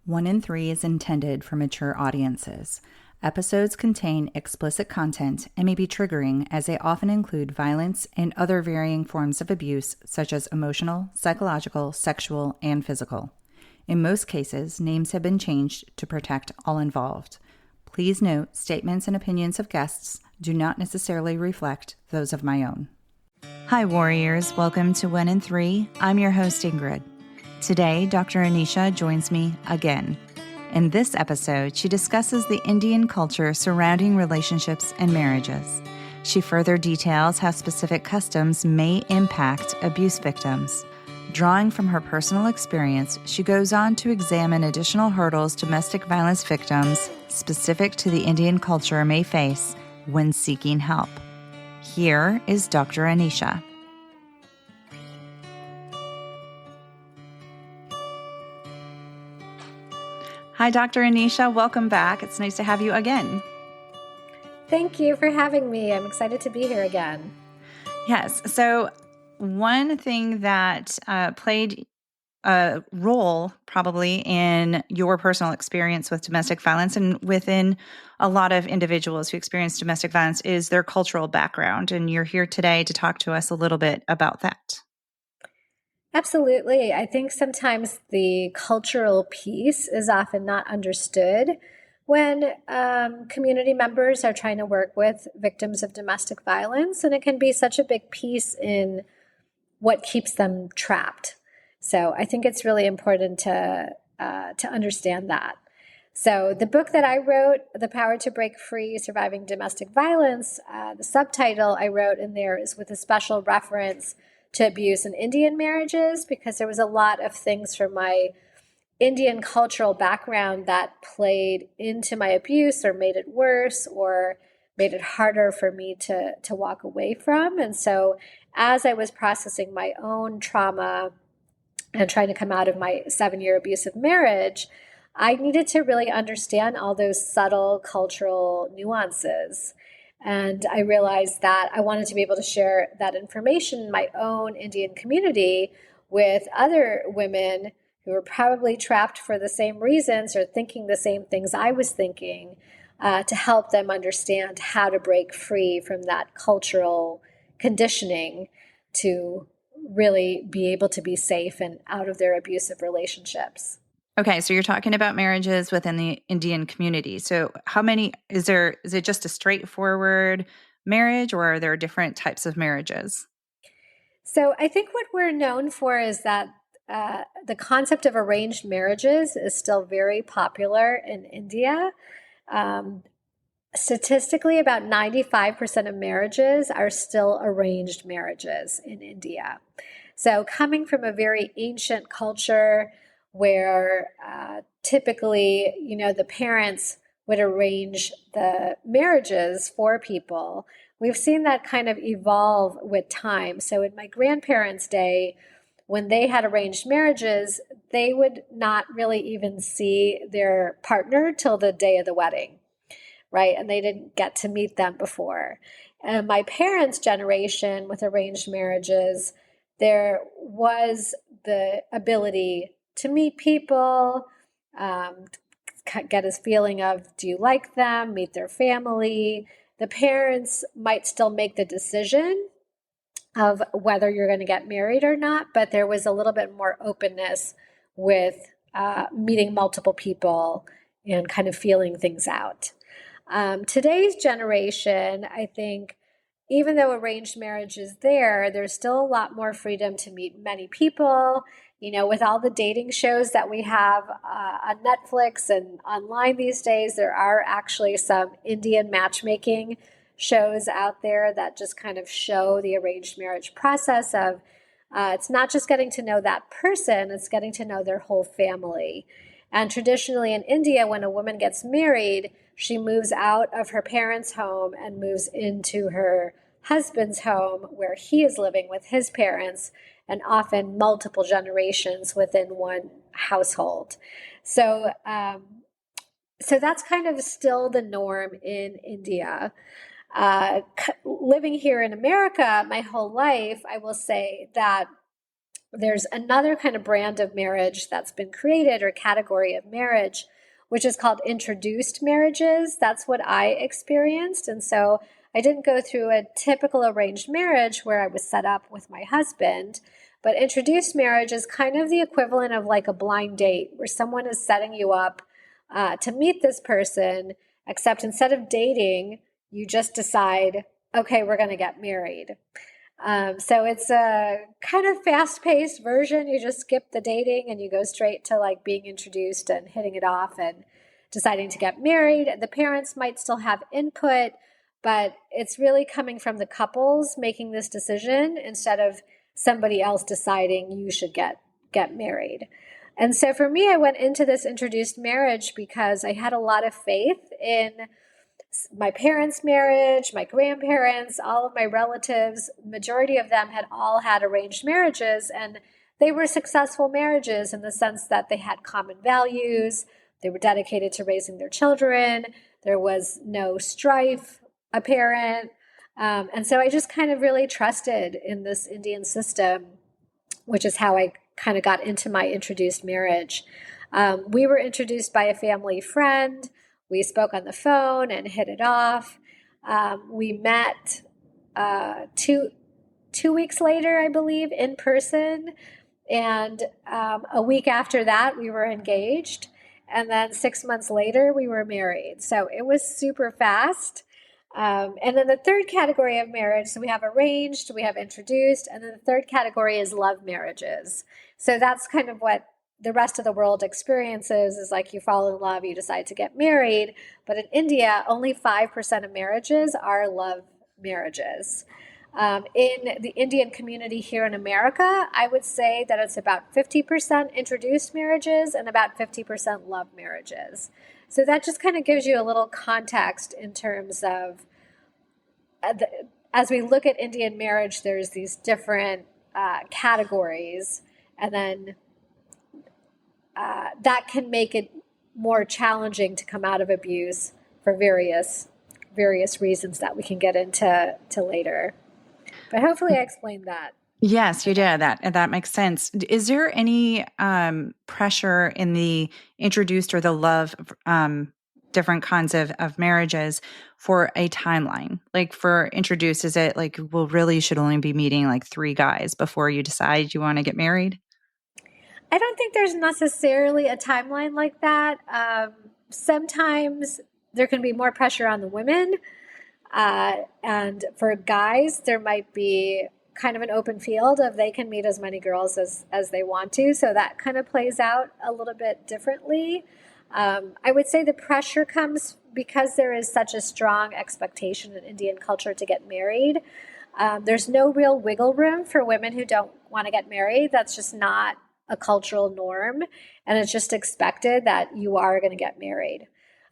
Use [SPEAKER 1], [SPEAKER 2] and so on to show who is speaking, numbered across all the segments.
[SPEAKER 1] One in Three is intended for mature audiences. Episodes contain explicit content and may be triggering as they often include violence and other varying forms of abuse such as emotional, psychological, sexual, and physical. In most cases, names have been changed to protect all involved. Please note, statements and opinions of guests do not necessarily reflect those of my own. Hi, warriors. Welcome to One in Three. I'm your host, Ingrid. Today, Dr. Anisha joins me again. In this episode, she discusses the Indian culture surrounding relationships and marriages. She further details how specific customs may impact abuse victims. Drawing from her personal experience, she goes on to examine additional hurdles domestic violence victims specific to the Indian culture may face when seeking help. Here is Dr. Anisha. Hi, Dr. Anisha. Welcome back. It's nice to have you again.
[SPEAKER 2] Thank you for having me. I'm excited to be here again.
[SPEAKER 1] Yes. So one thing that played a role probably in your personal experience with domestic violence and within a lot of individuals who experience domestic violence is their cultural background. And you're here today to talk to us a little bit about that.
[SPEAKER 2] Absolutely. I think sometimes the cultural piece is often not understood when community members are trying to work with victims of domestic violence. And it can be such a big piece in what keeps them trapped. So I think it's really important to understand that. So the book that I wrote, The Power to Break Free, Surviving Domestic Violence, the subtitle I wrote in there is with a special reference to abuse in Indian marriages, because there was a lot of things from my Indian cultural background that played into my abuse or made it worse or made it harder for me to walk away from. And so as I was processing my own trauma and trying to come out of my 7-year abusive marriage, I needed to really understand all those subtle cultural nuances. And I realized that I wanted to be able to share that information in my own Indian community with other women who were probably trapped for the same reasons or thinking the same things I was thinking, to help them understand how to break free from that cultural conditioning to really be able to be safe and out of their abusive relationships.
[SPEAKER 1] Okay, so you're talking about marriages within the Indian community. So how many is it just a straightforward marriage, or are there different types of marriages?
[SPEAKER 2] So I think what we're known for is that the concept of arranged marriages is still very popular in India. Statistically, about 95% of marriages are still arranged marriages in India. So coming from a very ancient culture where typically, the parents would arrange the marriages for people, we've seen that kind of evolve with time. So in my grandparents' day, when they had arranged marriages, they would not really even see their partner till the day of the wedding, right? And they didn't get to meet them before. And my parents' generation with arranged marriages, there was the ability to meet people, get a feeling of, do you like them, meet their family. The parents might still make the decision of whether you're going to get married or not, but there was a little bit more openness with meeting multiple people and kind of feeling things out. Today's generation, I think, even though arranged marriage is there, there's still a lot more freedom to meet many people. With all the dating shows that we have on Netflix and online these days, there are actually some Indian matchmaking shows out there that just kind of show the arranged marriage process of it's not just getting to know that person, it's getting to know their whole family. And traditionally in India, when a woman gets married, she moves out of her parents' home and moves into her husband's home where he is living with his parents, and often multiple generations within one household. So that's kind of still the norm in India. Living here in America my whole life, I will say that there's another kind of brand of marriage that's been created, or category of marriage, which is called introduced marriages. That's what I experienced. And so I didn't go through a typical arranged marriage where I was set up with my husband, but introduced marriage is kind of the equivalent of like a blind date where someone is setting you up to meet this person, except instead of dating, you just decide, okay, we're going to get married. So it's a kind of fast-paced version. You just skip the dating and you go straight to like being introduced and hitting it off and deciding to get married. The parents might still have input, but it's really coming from the couples making this decision instead of somebody else deciding you should get married. And so for me, I went into this introduced marriage because I had a lot of faith in my parents' marriage, my grandparents, all of my relatives. Majority of them had all had arranged marriages, and they were successful marriages in the sense that they had common values. They were dedicated to raising their children. There was no strife apparent. And so I just kind of really trusted in this Indian system, which is how I kind of got into my introduced marriage. We were introduced by a family friend. We spoke on the phone and hit it off. We met 2 weeks later, I believe, in person. And a week after that, we were engaged. And then 6 months later, we were married. So it was super fast. And then the third category of marriage, so we have arranged, we have introduced, and then the third category is love marriages. So that's kind of what the rest of the world experiences, is like you fall in love, you decide to get married. But in India, only 5% of marriages are love marriages. In the Indian community here in America, I would say that it's about 50% introduced marriages and about 50% love marriages. So that just kind of gives you a little context in terms of, as we look at Indian marriage, there's these different categories, and then that can make it more challenging to come out of abuse for various reasons that we can get into later. But hopefully I explained that.
[SPEAKER 1] Yes, you did. That makes sense. Is there any pressure in the introduced or the love different kinds of marriages for a timeline? Like for introduced, is it like, well, really you should only be meeting like 3 guys before you decide you want to get married?
[SPEAKER 2] I don't think there's necessarily a timeline like that. Sometimes there can be more pressure on the women. And for guys, there might be kind of an open field of they can meet as many girls as they want to. So that kind of plays out a little bit differently. I would say the pressure comes because there is such a strong expectation in Indian culture to get married. There's no real wiggle room for women who don't want to get married. That's just not a cultural norm. And it's just expected that you are going to get married.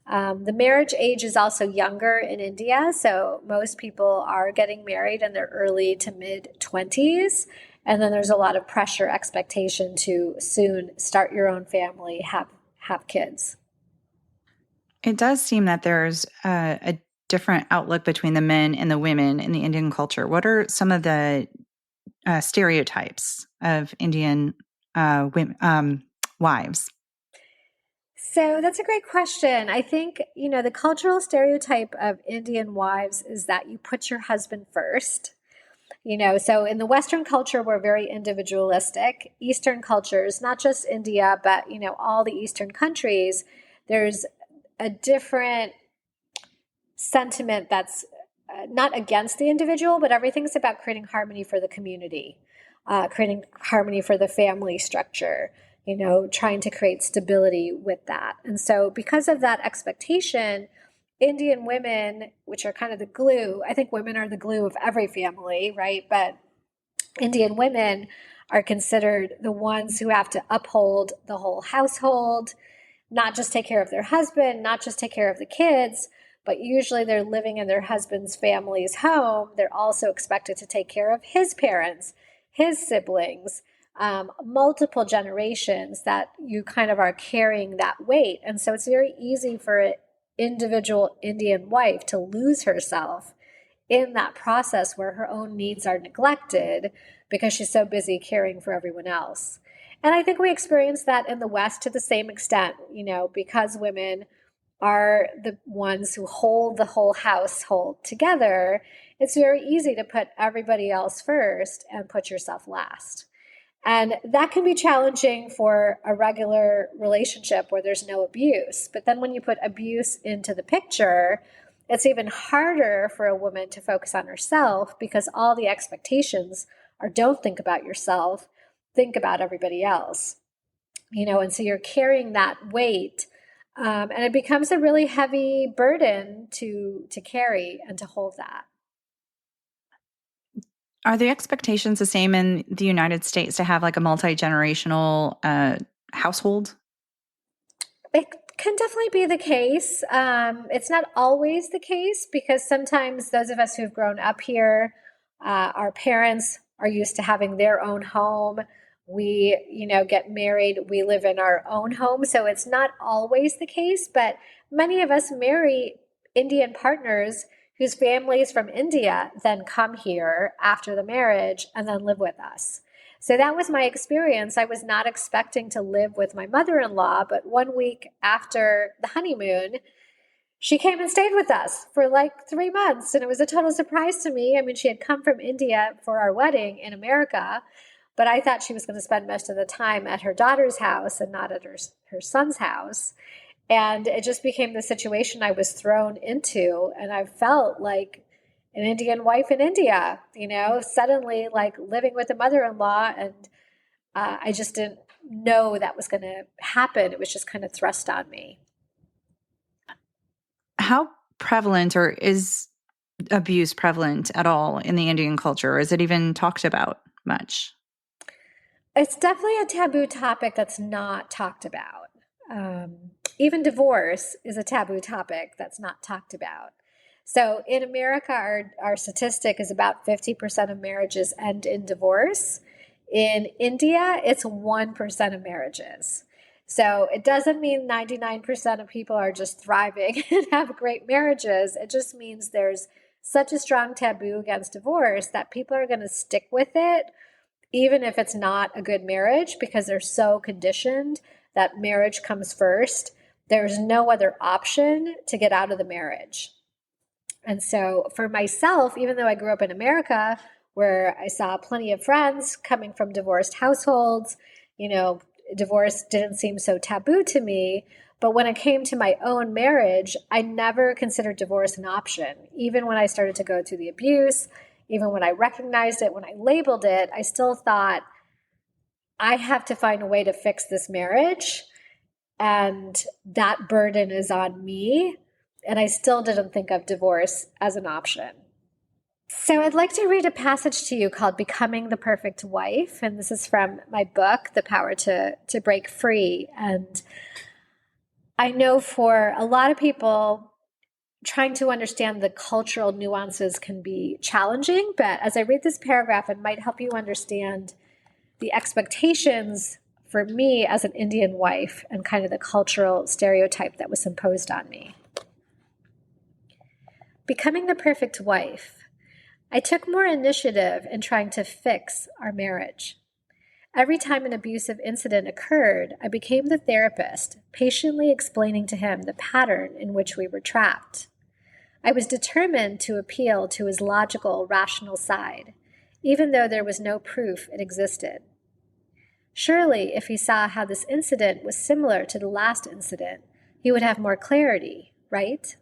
[SPEAKER 2] The marriage age is also younger in India, so most people are getting married in their early to mid 20s, and then there's a lot of pressure, expectation to soon start your own family, have kids.
[SPEAKER 1] It does seem that there's a different outlook between the men and the women in the Indian culture. What are some of the stereotypes of Indian women, wives?
[SPEAKER 2] So that's a great question. I think, the cultural stereotype of Indian wives is that you put your husband first. So in the Western culture, we're very individualistic. Eastern cultures, not just India, but, all the Eastern countries, there's a different sentiment that's not against the individual, but everything's about creating harmony for the community, creating harmony for the family structure. Trying to create stability with that. And so because of that expectation, Indian women, which are kind of the glue, I think women are the glue of every family, right? But Indian women are considered the ones who have to uphold the whole household, not just take care of their husband, not just take care of the kids, but usually they're living in their husband's family's home. They're also expected to take care of his parents, his siblings, multiple generations, that you kind of are carrying that weight. And so it's very easy for an individual Indian wife to lose herself in that process where her own needs are neglected because she's so busy caring for everyone else. And I think we experience that in the West to the same extent, because women are the ones who hold the whole household together. It's very easy to put everybody else first and put yourself last. And that can be challenging for a regular relationship where there's no abuse. But then when you put abuse into the picture, it's even harder for a woman to focus on herself because all the expectations are don't think about yourself, think about everybody else. And so you're carrying that weight, and it becomes a really heavy burden to carry and to hold that.
[SPEAKER 1] Are the expectations the same in the United States to have like a multi-generational household?
[SPEAKER 2] It can definitely be the case. It's not always the case because sometimes those of us who've grown up here, our parents are used to having their own home. We, get married, we live in our own home. So it's not always the case, but many of us marry Indian partners whose families from India then come here after the marriage and then live with us. So that was my experience. I was not expecting to live with my mother-in-law, but 1 week after the honeymoon, she came and stayed with us for like 3 months. And it was a total surprise to me. I mean, she had come from India for our wedding in America, but I thought she was going to spend most of the time at her daughter's house and not at her son's house. And it just became the situation I was thrown into. And I felt like an Indian wife in India, suddenly like living with a mother-in-law. And I just didn't know that was going to happen. It was just kind of thrust on me.
[SPEAKER 1] How prevalent, or is abuse prevalent at all in the Indian culture? Or is it even talked about much?
[SPEAKER 2] It's definitely a taboo topic that's not talked about. Even divorce is a taboo topic that's not talked about. So in America, our statistic is about 50% of marriages end in divorce. In India, it's 1% of marriages. So it doesn't mean 99% of people are just thriving and have great marriages. It just means there's such a strong taboo against divorce that people are going to stick with it, even if it's not a good marriage, because they're so conditioned that marriage comes first. There's no other option to get out of the marriage. And so for myself, even though I grew up in America, where I saw plenty of friends coming from divorced households, divorce didn't seem so taboo to me. But when it came to my own marriage, I never considered divorce an option. Even when I started to go through the abuse, even when I recognized it, when I labeled it, I still thought, I have to find a way to fix this marriage. And that burden is on me. And I still didn't think of divorce as an option. So I'd like to read a passage to you called Becoming the Perfect Wife. And this is from my book, The Power to Break Free. And I know for a lot of people, trying to understand the cultural nuances can be challenging. But as I read this paragraph, it might help you understand the expectations for me as an Indian wife and kind of the cultural stereotype that was imposed on me. Becoming the perfect wife. I took more initiative in trying to fix our marriage. Every time an abusive incident occurred, I became the therapist, patiently explaining to him the pattern in which we were trapped. I was determined to appeal to his logical, rational side, even though there was no proof it existed. Surely, if he saw how this incident was similar to the last incident, he would have more clarity, right?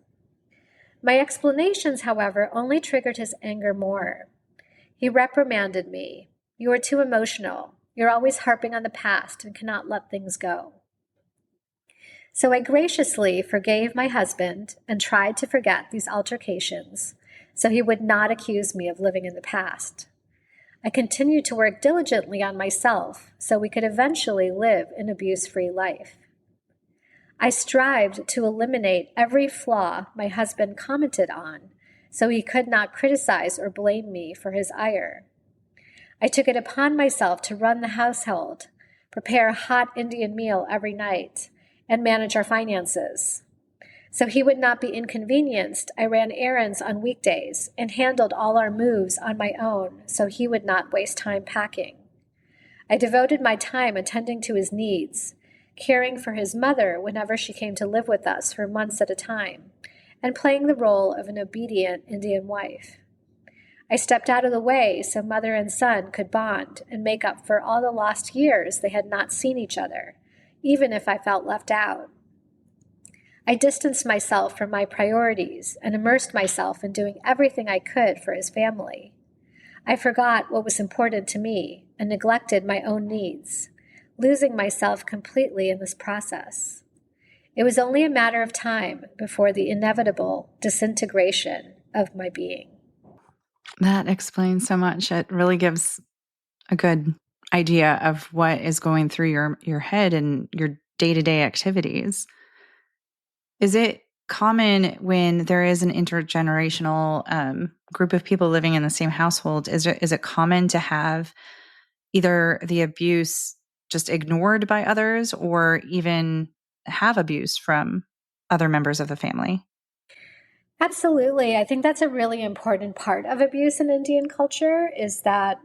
[SPEAKER 2] My explanations, however, only triggered his anger more. He reprimanded me. You are too emotional. You're always harping on the past and cannot let things go. So I graciously forgave my husband and tried to forget these altercations so he would not accuse me of living in the past. I continued to work diligently on myself so we could eventually live an abuse-free life. I strived to eliminate every flaw my husband commented on so he could not criticize or blame me for his ire. I took it upon myself to run the household, prepare a hot Indian meal every night, and manage our finances. So he would not be inconvenienced. I ran errands on weekdays and handled all our moves on my own so he would not waste time packing. I devoted my time attending to his needs, caring for his mother whenever she came to live with us for months at a time, and playing the role of an obedient Indian wife. I stepped out of the way so mother and son could bond and make up for all the lost years they had not seen each other, even if I felt left out. I distanced myself from my priorities and immersed myself in doing everything I could for his family. I forgot what was important to me and neglected my own needs, losing myself completely in this process. It was only a matter of time before the inevitable disintegration of my being.
[SPEAKER 1] That explains so much. It really gives a good idea of what is going through your head and your day-to-day activities. Is it common when there is an intergenerational group of people living in the same household? Is it common to have either the abuse just ignored by others or even have abuse from other members of the family?
[SPEAKER 2] Absolutely. I think that's a really important part of abuse in Indian culture is that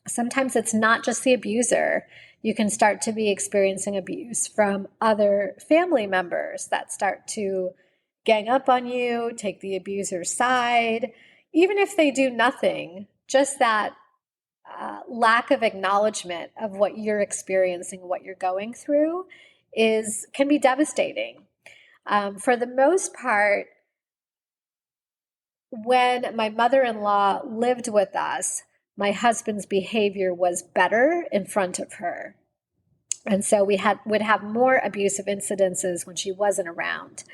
[SPEAKER 2] sometimes it's not just the abuser. You can start to be experiencing abuse from other family members that start to gang up on you, take the abuser's side, even if they do nothing, just that lack of acknowledgement of what you're experiencing, what you're going through can be devastating. For the most part, when my mother-in-law lived with us, my husband's behavior was better in front of her. And so would have more abusive incidences when she wasn't around.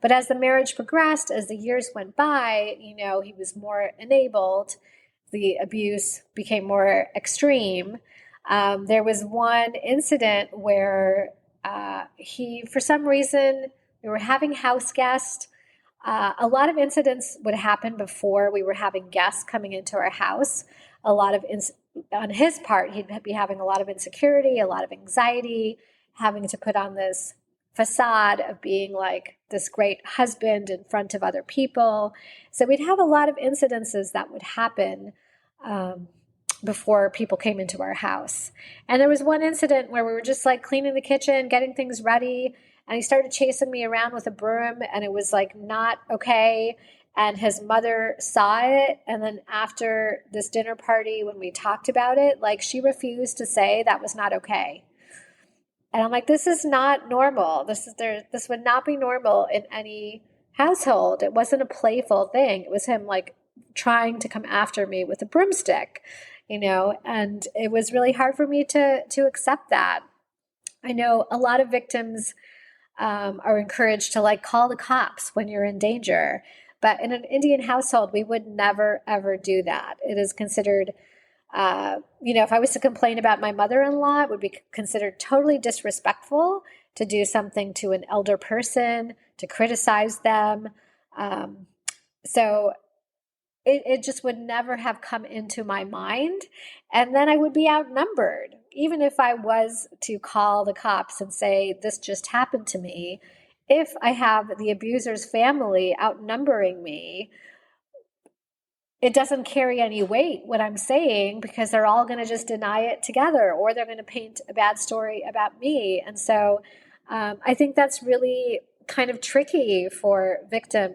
[SPEAKER 2] But as the marriage progressed, as the years went by, he was more enabled. The abuse became more extreme. There was one incident where for some reason, we were having house guests. A lot of incidents would happen before we were having guests coming into our house. On his part, he'd be having a lot of insecurity, a lot of anxiety, having to put on this facade of being like this great husband in front of other people. So we'd have a lot of incidences that would happen before people came into our house. And there was one incident where we were just like cleaning the kitchen, getting things ready, and he started chasing me around with a broom, and it was like not okay. And his mother saw it. And then after this dinner party, when we talked about it, like she refused to say that was not okay. And I'm like, this is not normal. This would not be normal in any household. It wasn't a playful thing. It was him like trying to come after me with a broomstick, and it was really hard for me to accept that. I know a lot of victims are encouraged to like call the cops when you're in danger. But in an Indian household, we would never, ever do that. It is considered, if I was to complain about my mother-in-law, it would be considered totally disrespectful to do something to an elder person, to criticize them. So it just would never have come into my mind. And then I would be outnumbered. Even if I was to call the cops and say, this just happened to me, if I have the abuser's family outnumbering me, it doesn't carry any weight what I'm saying because they're all going to just deny it together or they're going to paint a bad story about me. And so I think that's really kind of tricky for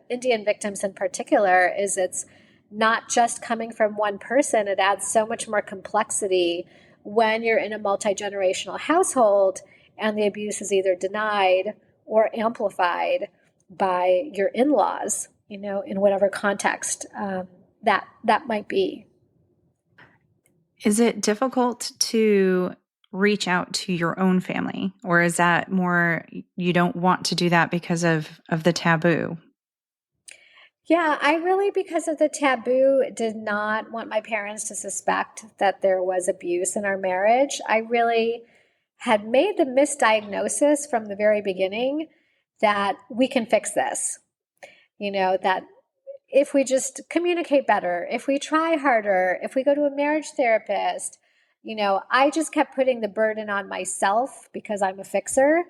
[SPEAKER 2] Indian victims in particular, is it's not just coming from one person. It adds so much more complexity when you're in a multi-generational household and the abuse is either denied or amplified by your in-laws, in whatever context that might be.
[SPEAKER 1] Is it difficult to reach out to your own family, or is that more you don't want to do that because of the taboo?
[SPEAKER 2] Yeah, I really, because of the taboo, did not want my parents to suspect that there was abuse in our marriage. I really had made the misdiagnosis from the very beginning that we can fix this. That if we just communicate better, if we try harder, if we go to a marriage therapist, I just kept putting the burden on myself because I'm a fixer.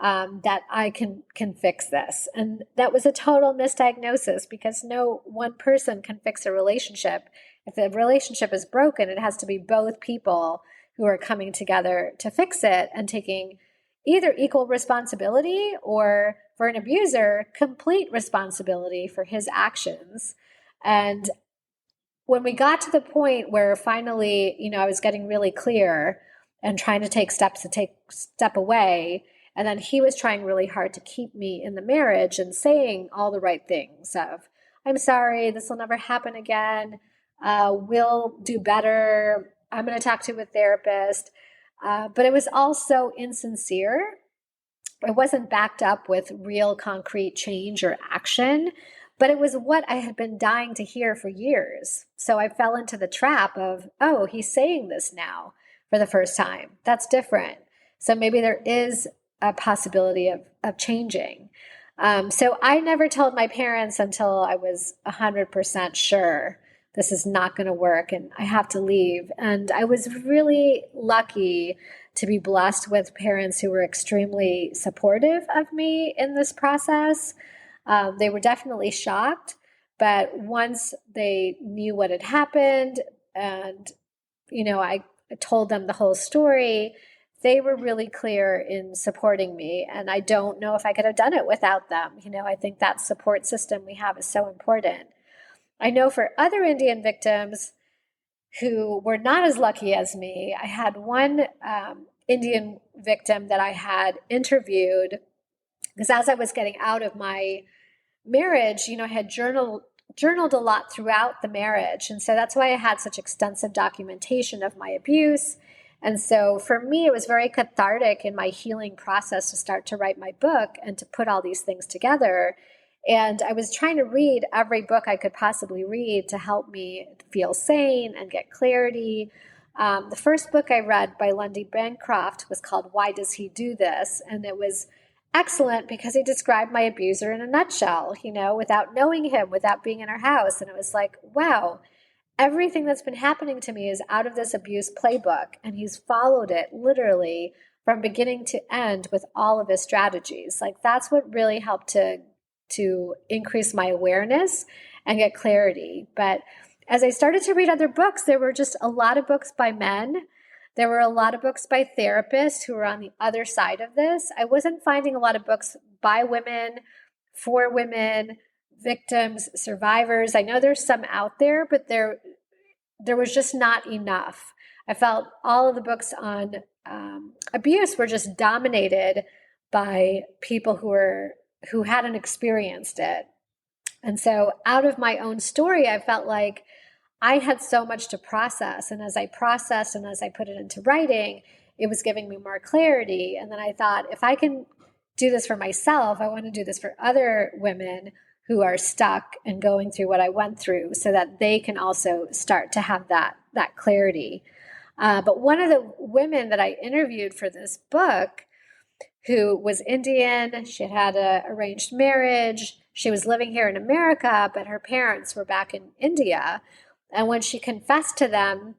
[SPEAKER 2] that I can fix this. And that was a total misdiagnosis, because no one person can fix a relationship. If the relationship is broken, it has to be both people who are coming together to fix it and taking either equal responsibility, or for an abuser, complete responsibility for his actions. And when we got to the point where finally, I was getting really clear and trying to take steps to step away, and then he was trying really hard to keep me in the marriage and saying all the right things of, I'm sorry, this will never happen again. We'll do better. I'm going to talk to a therapist. But it was all so insincere. It wasn't backed up with real concrete change or action, but it was what I had been dying to hear for years. So I fell into the trap of, oh, he's saying this now for the first time. That's different. So maybe there is a possibility of changing. So I never told my parents until I was 100% sure this is not going to work and I have to leave. And I was really lucky to be blessed with parents who were extremely supportive of me in this process. They were definitely shocked, but once they knew what had happened and, I told them the whole story, they were really clear in supporting me. And I don't know if I could have done it without them. I think that support system we have is so important. I know for other Indian victims who were not as lucky as me, I had one Indian victim that I had interviewed, because as I was getting out of my marriage, I had journaled a lot throughout the marriage. And so that's why I had such extensive documentation of my abuse. And so for me, it was very cathartic in my healing process to start to write my book and to put all these things together. And I was trying to read every book I could possibly read to help me feel sane and get clarity. The first book I read by Lundy Bancroft was called Why Does He Do This? And it was excellent because he described my abuser in a nutshell, without knowing him, without being in our house. And it was like, wow, everything that's been happening to me is out of this abuse playbook. And he's followed it literally from beginning to end with all of his strategies. Like, that's what really helped to increase my awareness and get clarity. But as I started to read other books, there were just a lot of books by men. There were a lot of books by therapists who were on the other side of this. I wasn't finding a lot of books by women, for women, victims, survivors. I know there's some out there, but there was just not enough. I felt all of the books on abuse were just dominated by people who hadn't experienced it. And so out of my own story, I felt like I had so much to process. And as I processed and as I put it into writing, it was giving me more clarity. And then I thought, if I can do this for myself, I want to do this for other women who are stuck and going through what I went through, so that they can also start to have that clarity. But one of the women that I interviewed for this book, who was Indian, she had an arranged marriage, she was living here in America, but her parents were back in India. And when she confessed to them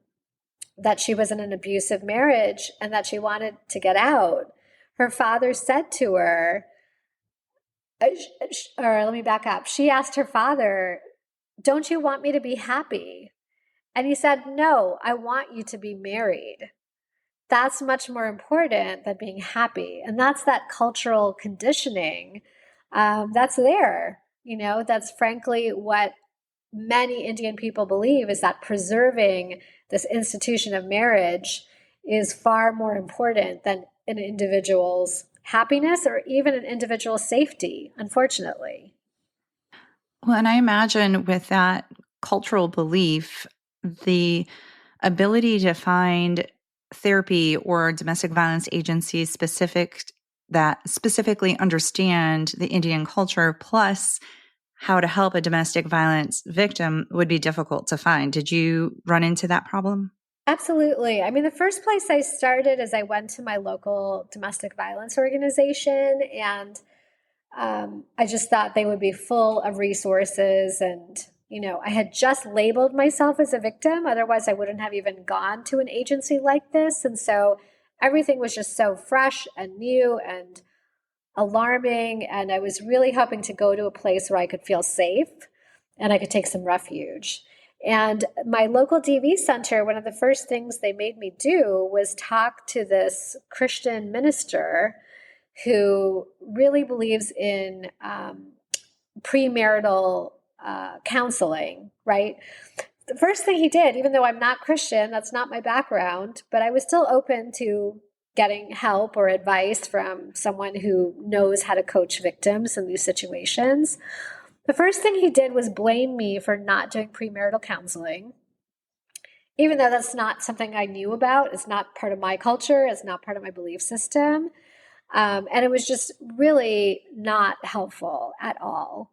[SPEAKER 2] that she was in an abusive marriage and that she wanted to get out, her father said to her, or let me back up. She asked her father, don't you want me to be happy? And he said, no, I want you to be married. That's much more important than being happy. And that's that cultural conditioning that's there. That's frankly what many Indian people believe, is that preserving this institution of marriage is far more important than an individual's happiness or even an individual's safety, unfortunately.
[SPEAKER 1] Well, and I imagine with that cultural belief, the ability to find therapy or domestic violence agencies that specifically understand the Indian culture, plus how to help a domestic violence victim, would be difficult to find. Did you run into that problem?
[SPEAKER 2] Absolutely. I mean, the first place I started is I went to my local domestic violence organization, and I just thought they would be full of resources. And, I had just labeled myself as a victim. Otherwise, I wouldn't have even gone to an agency like this. And so everything was just so fresh and new and alarming. And I was really hoping to go to a place where I could feel safe and I could take some refuge. And my local DV center, one of the first things they made me do was talk to this Christian minister who really believes in premarital counseling, right? The first thing he did, even though I'm not Christian, that's not my background, but I was still open to getting help or advice from someone who knows how to coach victims in these situations. The first thing he did was blame me for not doing premarital counseling, even though that's not something I knew about. It's not part of my culture. It's not part of my belief system. And it was just really not helpful at all.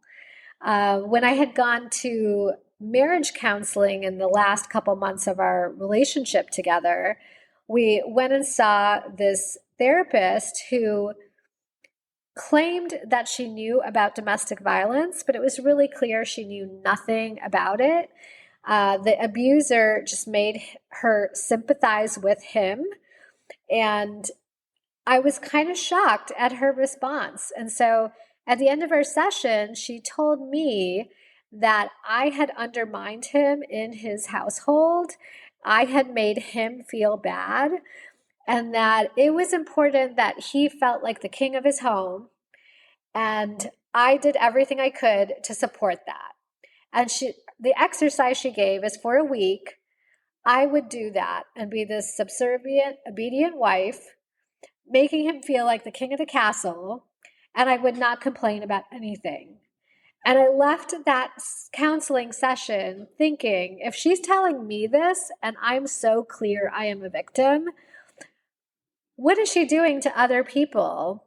[SPEAKER 2] When I had gone to marriage counseling in the last couple months of our relationship together, we went and saw this therapist who claimed that she knew about domestic violence, but it was really clear she knew nothing about it. The abuser just made her sympathize with him. And I was kind of shocked at her response. And so at the end of our session, she told me that I had undermined him in his household. I had made him feel bad, and that it was important that he felt like the king of his home. And I did everything I could to support that. And the exercise she gave is for a week, I would do that and be this subservient, obedient wife, making him feel like the king of the castle, and I would not complain about anything. And I left that counseling session thinking, if she's telling me this and I'm so clear I am a victim, what is she doing to other people?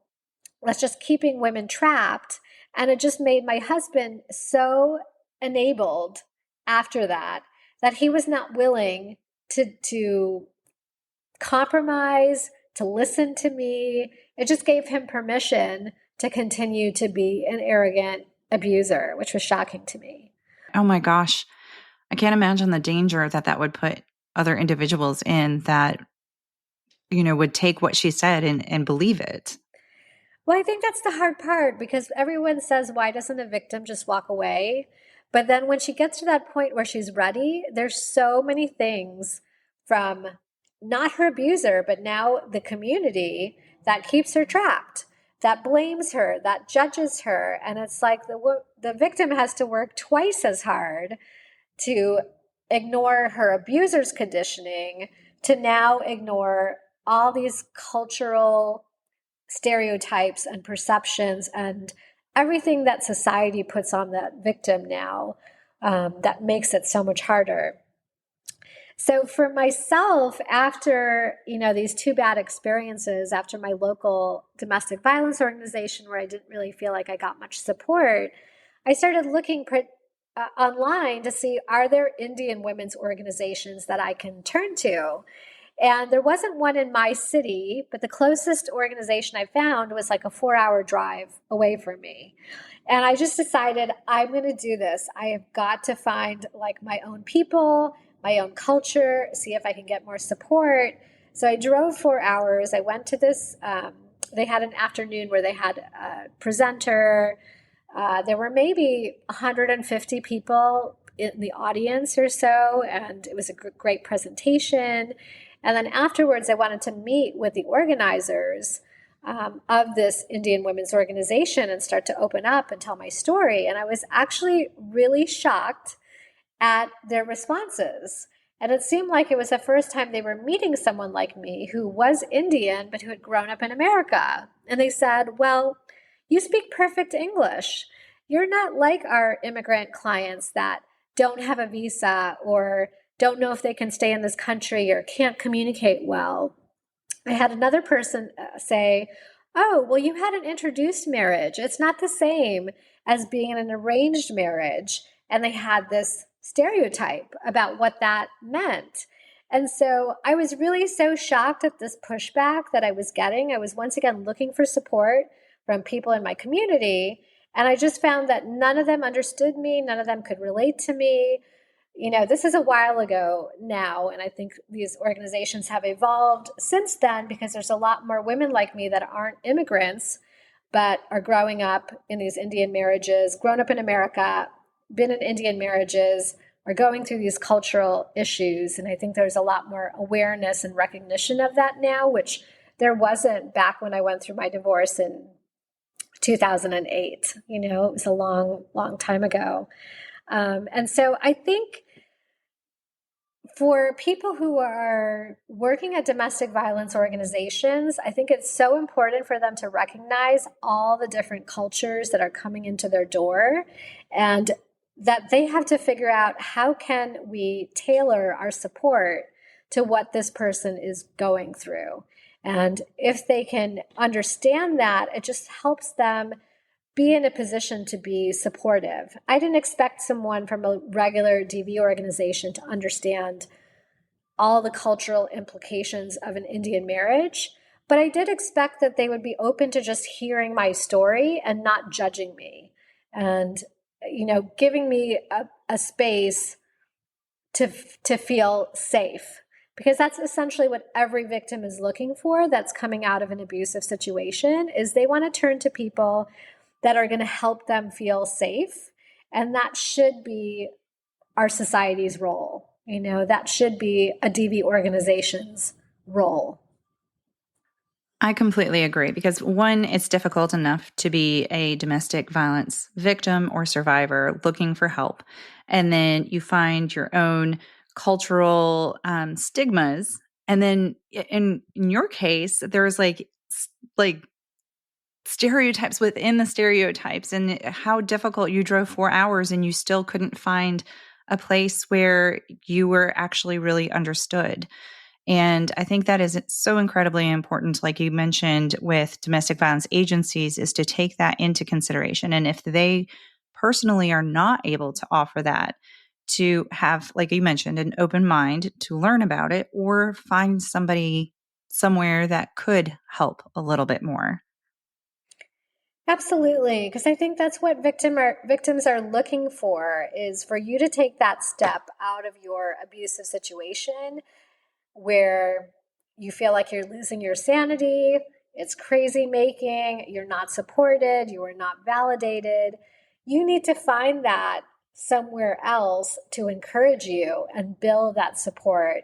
[SPEAKER 2] That's just keeping women trapped. And it just made my husband so enabled after that he was not willing to compromise, to listen to me. It just gave him permission to continue to be an arrogant abuser, which was shocking to me.
[SPEAKER 1] Oh my gosh. I can't imagine the danger that would put other individuals in that, would take what she said and believe it.
[SPEAKER 2] Well, I think that's the hard part because everyone says, why doesn't a victim just walk away? But then when she gets to that point where she's ready, there's so many things from not her abuser, but now the community that keeps her trapped, that blames her, that judges her. And it's like the victim has to work twice as hard to ignore her abuser's conditioning, to now ignore all these cultural stereotypes and perceptions and everything that society puts on that victim now, that makes it so much harder. So for myself, after these two bad experiences, after my local domestic violence organization where I didn't really feel like I got much support, I started looking online to see, are there Indian women's organizations that I can turn to? And there wasn't one in my city, but the closest organization I found was like a 4-hour drive away from me. And I just decided, I'm going to do this. I have got to find like my own people, my own culture, see if I can get more support. So I drove 4 hours. I went to this, they had an afternoon where they had a presenter. There were maybe 150 people in the audience or so, and it was a great presentation. And then afterwards, I wanted to meet with the organizers of this Indian women's organization and start to open up and tell my story. And I was actually really shocked at their responses. And it seemed like it was the first time they were meeting someone like me who was Indian, but who had grown up in America. And they said, well, you speak perfect English. You're not like our immigrant clients that don't have a visa or don't know if they can stay in this country or can't communicate well. I had another person say, oh, well, you had an introduced marriage. It's not the same as being in an arranged marriage. And they had this stereotype about what that meant. And so I was really so shocked at this pushback that I was getting. I was once again looking for support from people in my community. And I just found that none of them understood me. None of them could relate to me. This is a while ago now, and I think these organizations have evolved since then because there's a lot more women like me that aren't immigrants but are growing up in these Indian marriages, grown up in America, been in Indian marriages, are going through these cultural issues. And I think there's a lot more awareness and recognition of that now, which there wasn't back when I went through my divorce in 2008. You know, it was a long, long time ago. And so I think for people who are working at domestic violence organizations, I think it's so important for them to recognize all the different cultures that are coming into their door, and that they have to figure out, how can we tailor our support to what this person is going through. And if they can understand that, it just helps them be in a position to be supportive. I didn't expect someone from a regular DV organization to understand all the cultural implications of an Indian marriage, but I did expect that they would be open to just hearing my story and not judging me, and, you know, giving me a space to feel safe, because that's essentially what every victim is looking for that's coming out of an abusive situation. Is they want to turn to people that are going to help them feel safe. And that should be our society's role. You know, that should be a DV organization's role.
[SPEAKER 1] I completely agree, because one, it's difficult enough to be a domestic violence victim or survivor looking for help. And then you find your own cultural stigmas. And then in your case, there's like stereotypes within the stereotypes, and how difficult you drove 4 hours and you still couldn't find a place where you were actually really understood. And I think that is so incredibly important, like you mentioned, with domestic violence agencies, is to take that into consideration. And if they personally are not able to offer that, to have, like you mentioned, an open mind to learn about it, or find somebody somewhere that could help a little bit more.
[SPEAKER 2] Absolutely, because I think that's what victims are looking for, is for you to take that step out of your abusive situation where you feel like you're losing your sanity, it's crazy making, you're not supported, you are not validated. You need to find that somewhere else to encourage you and build that support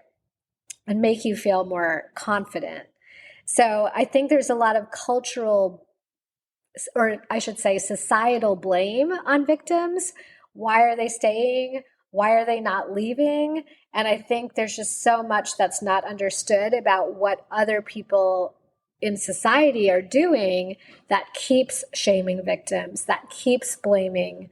[SPEAKER 2] and make you feel more confident. So I think there's a lot of cultural, or I should say societal, blame on victims. Why are they staying? Why are they not leaving? And I think there's just so much that's not understood about what other people in society are doing that keeps shaming victims, that keeps blaming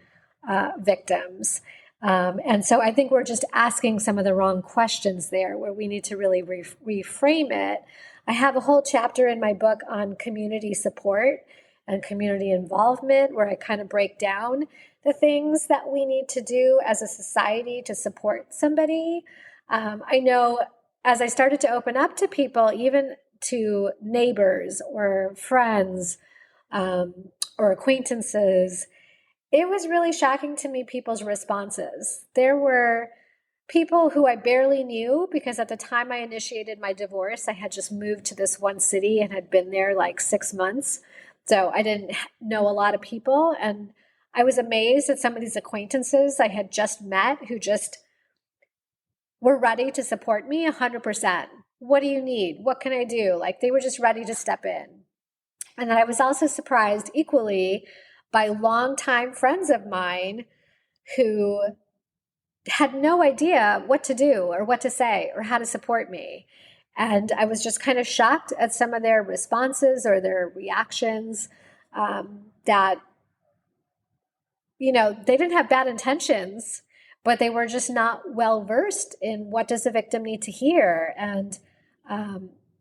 [SPEAKER 2] victims. And so I think we're just asking some of the wrong questions there, where we need to really reframe it. I have a whole chapter in my book on community support and community involvement, where I kind of break down the things that we need to do as a society to support somebody. I know as I started to open up to people, even to neighbors or friends or acquaintances, it was really shocking to me, people's responses. There were people who I barely knew, because at the time I initiated my divorce, I had just moved to this one city and had been there like 6 months. So I didn't know a lot of people. And I was amazed at some of these acquaintances I had just met who just were ready to support me 100%. What do you need? What can I do? Like, they were just ready to step in. And then I was also surprised equally by longtime friends of mine who had no idea what to do or what to say or how to support me. And I was just kind of shocked at some of their responses or their reactions, that, you know, they didn't have bad intentions, but they were just not well versed in what does a victim need to hear, and,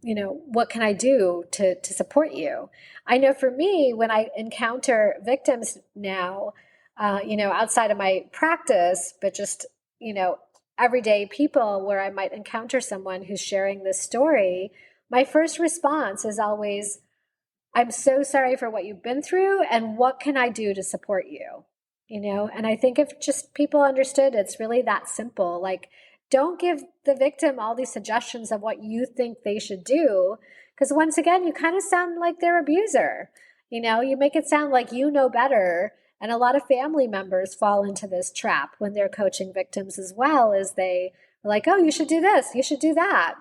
[SPEAKER 2] you know, what can I do to support you? I know for me, when I encounter victims now, you know, outside of my practice, but just, you know, everyday people where I might encounter someone who's sharing this story, my first response is always, I'm so sorry for what you've been through, and what can I do to support you? You know, and I think if just people understood it's really that simple, like, don't give the victim all these suggestions of what you think they should do, because once again, you kind of sound like their abuser. You make it sound like you know better. And a lot of family members fall into this trap when they're coaching victims as well, as they are like, oh, you should do this, you should do that.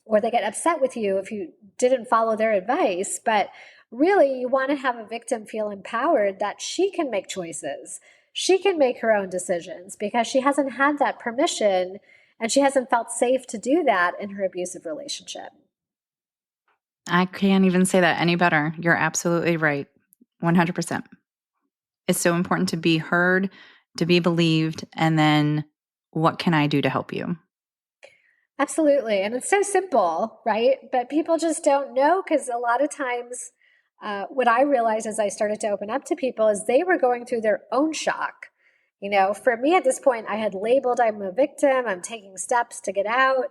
[SPEAKER 2] Or they get upset with you if you didn't follow their advice. But really, you want to have a victim feel empowered that she can make choices. She can make her own decisions because she hasn't had that permission and she hasn't felt safe to do that in her abusive relationship.
[SPEAKER 1] I can't even say that any better. You're absolutely right. 100%. It's so important to be heard, to be believed, and then what can I do to help you?
[SPEAKER 2] Absolutely. And it's so simple, right? But people just don't know because a lot of times, what I realized as I started to open up to people is they were going through their own shock. For me at this point, I had labeled I'm a victim, I'm taking steps to get out.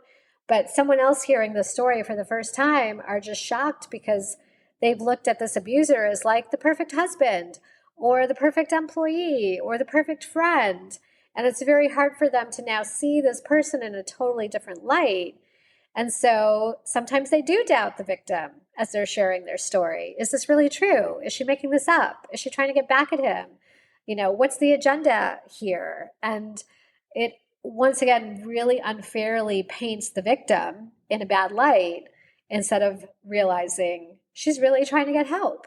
[SPEAKER 2] But someone else hearing the story for the first time are just shocked because they've looked at this abuser as like the perfect husband or the perfect employee or the perfect friend. And it's very hard for them to now see this person in a totally different light. And so sometimes they do doubt the victim as they're sharing their story. Is this really true? Is she making this up? Is she trying to get back at him? What's the agenda here? And it, once again, really unfairly paints the victim in a bad light instead of realizing she's really trying to get help.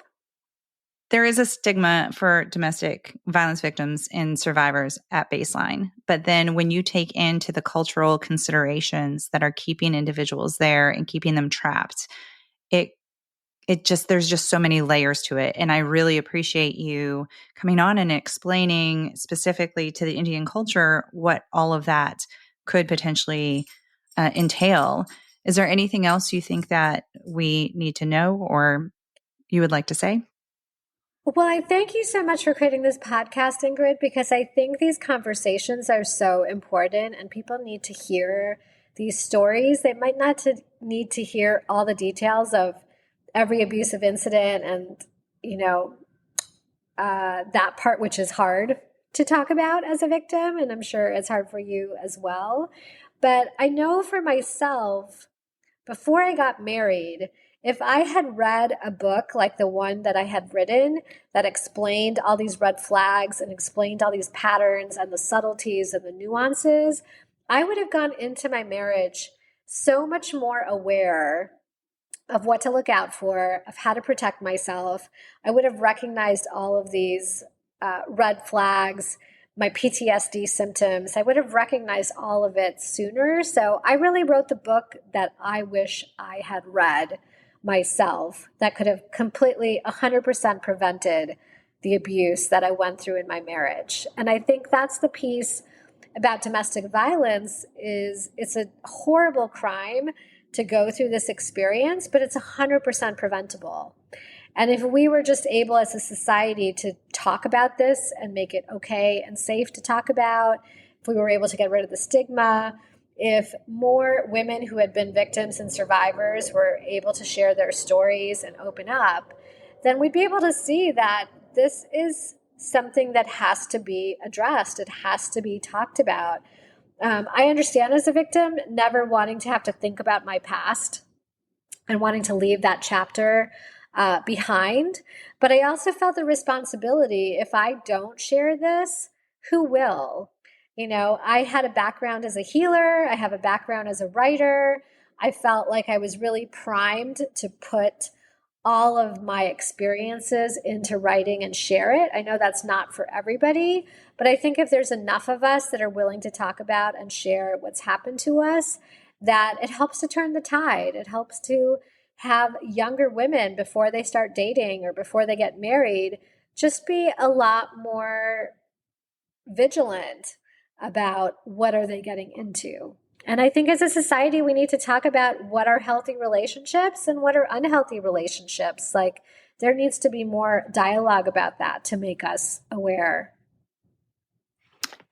[SPEAKER 1] There is a stigma for domestic violence victims and survivors at baseline. But then when you take into the cultural considerations that are keeping individuals there and keeping them trapped, there's just so many layers to it. And I really appreciate you coming on and explaining specifically to the Indian culture what all of that could potentially entail. Is there anything else you think that we need to know or you would like to say?
[SPEAKER 2] Well, I thank you so much for creating this podcast, Ingrid, because I think these conversations are so important and people need to hear these stories. They might not need to hear all the details of every abusive incident and, that part, which is hard to talk about as a victim. And I'm sure it's hard for you as well. But I know for myself, before I got married, if I had read a book like the one that I had written that explained all these red flags and explained all these patterns and the subtleties and the nuances, I would have gone into my marriage so much more aware of what to look out for, of how to protect myself. I would have recognized all of these red flags, my PTSD symptoms. I would have recognized all of it sooner. So I really wrote the book that I wish I had read myself that could have completely 100% prevented the abuse that I went through in my marriage. And I think that's the piece about domestic violence is it's a horrible crime to go through this experience, but it's 100% preventable. And if we were just able as a society to talk about this and make it okay and safe to talk about, if we were able to get rid of the stigma, if more women who had been victims and survivors were able to share their stories and open up, then we'd be able to see that this is something that has to be addressed. It has to be talked about. I understand as a victim never wanting to have to think about my past and wanting to leave that chapter behind. But I also felt the responsibility if I don't share this, who will? I had a background as a healer, I have a background as a writer. I felt like I was really primed to put all of my experiences into writing and share it. I know that's not for everybody, but I think if there's enough of us that are willing to talk about and share what's happened to us, that it helps to turn the tide. It helps to have younger women before they start dating or before they get married just be a lot more vigilant about what are they getting into. And I think as a society, we need to talk about what are healthy relationships and what are unhealthy relationships. Like there needs to be more dialogue about that to make us aware.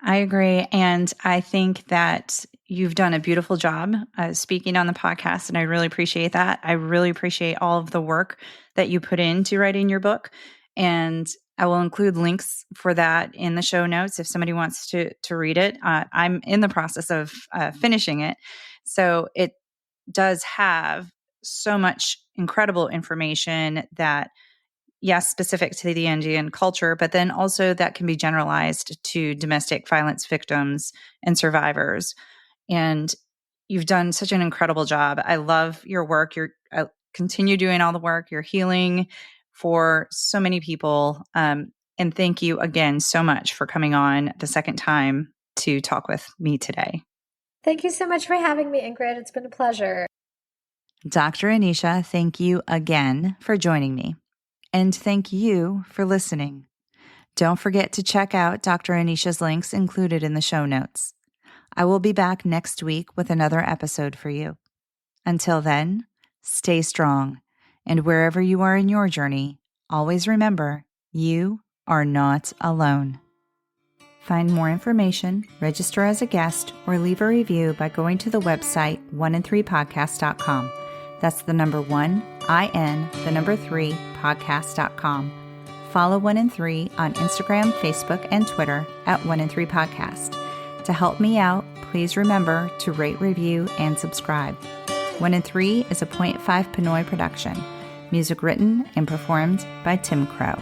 [SPEAKER 1] I agree. And I think that you've done a beautiful job speaking on the podcast. And I really appreciate that. I really appreciate all of the work that you put into writing your book. And I will include links for that in the show notes if somebody wants to read it. I'm in the process of finishing it. So it does have so much incredible information that yes, specific to the Indian culture, but then also that can be generalized to domestic violence victims and survivors. And you've done such an incredible job. I love your work. Continue doing all the work. You're healing for so many people. And thank you again so much for coming on the second time to talk with me today.
[SPEAKER 2] Thank you so much for having me, Ingrid. It's been a pleasure.
[SPEAKER 1] Dr. Anisha, thank you again for joining me. And thank you for listening. Don't forget to check out Dr. Anisha's links included in the show notes. I will be back next week with another episode for you. Until then, stay strong. And wherever you are in your journey, always remember, you are not alone. Find more information, register as a guest, or leave a review by going to the website 1in3podcast.com. That's the number 1, IN, the number 3, podcast.com. Follow 1 in 3 on Instagram, Facebook, and Twitter at 1 in 3 podcast. To help me out, please remember to rate, review, and subscribe. 1 in 3 is a .5 Pinoy production. Music written and performed by Tim Crow.